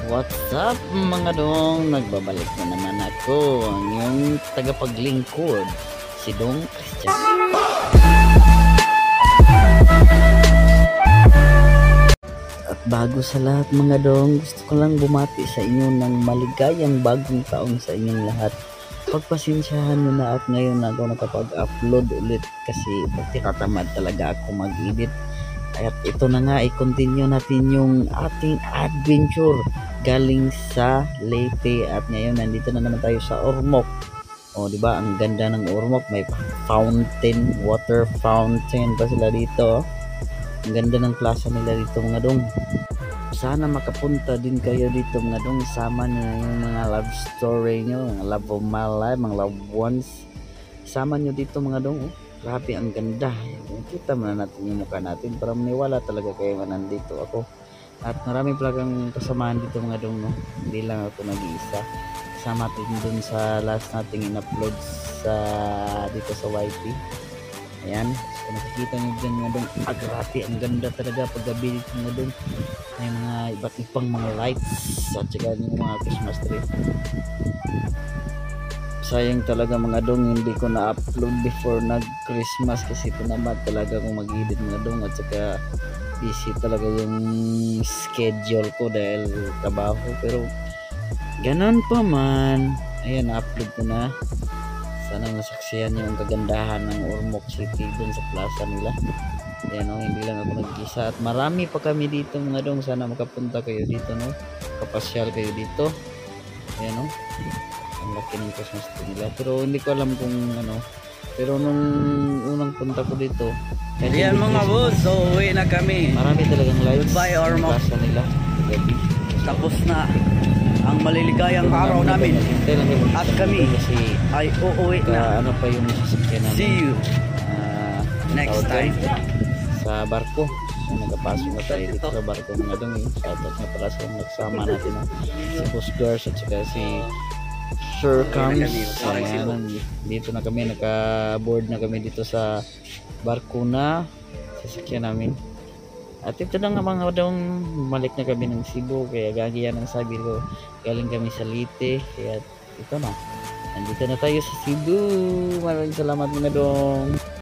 What's up mga dong? Nagbabalik na naman ako, ang iyong tagapaglingkod, si Dong Christian. At bago sa lahat mga dong, gusto ko lang bumati sa inyo ng maligayang bagong taon sa inyong lahat. Pagpasensyahan nyo na at ngayon na ako nakapag-upload ulit kasi tinatamad talaga ako mag-edit. At ito na nga, i-continue natin yung ating adventure galing sa Leyte at ngayon nandito na naman tayo sa Ormoc. O di ba, ang ganda ng Ormoc, may fountain, water fountain pa sila dito. Ang ganda ng plaza nila dito mga dong. Sana makapunta din kayo dito mga dong, sama nyo yung mga love story nyo, mga love of my life, mga loved ones. Sama nyo dito mga dong. Grabe ang ganda. Kita muna natin yung mukha natin para maniwala talaga kayo na nandito ako. At marami talagang kasamaan dito mga dong, no? Hindi lang ako nag-iisa. Kasama natin dun sa last nating in-upload sa dito sa YT. Ayan. So nakikita nyo dyan mga dong. Grabe ang ganda talaga paggabi dito mga dong. May mga iba't ibang mga lights at saka yung mga Christmas tree. Sayang talaga mga dong, hindi ko na-upload before nag-Christmas kasi tinamad talaga akong mag-edit mga dong at saka busy talaga yung schedule ko dahil trabaho, pero ganon pa man. Ayan, na-upload ko na. Sana masaksihan nyo ang kagandahan ng Ormoc City dun sa plaza nila. Ayan o, hindi lang ako nag-isa at marami pa kami dito mga dong. Sana makapunta kayo dito, no? Kapasyal kayo dito. Ayan o, ang laki ng Christmas tree nila, pero hindi ko alam kung ano. Pero nung unang punta ko dito, ayan mga boss, so uwi na kami. marami talagang lights. Goodbye Ormoc. Plaza nila gabi. Tapos na ang maliligayang araw namin at kami kasi ay uuwi na. ano pa yung sasakyan namin. See you next tawag time doon, sa barko. So, nagpapasok na tayo dito sa barko mga dong. Shoutout nga pala sa nagsama natin, no? Si Boss Gars at saka si Sir Cams. Dito na kami, naka-board na kami dito sa barko na sasakyan namin. At ito na nga mga dong, balik na kami ng Cebu, kaya gagi yan ang sabi ko, galing kami sa Leyte, kaya ito na, nandito na tayo sa Cebu. Maraming salamat mga dong.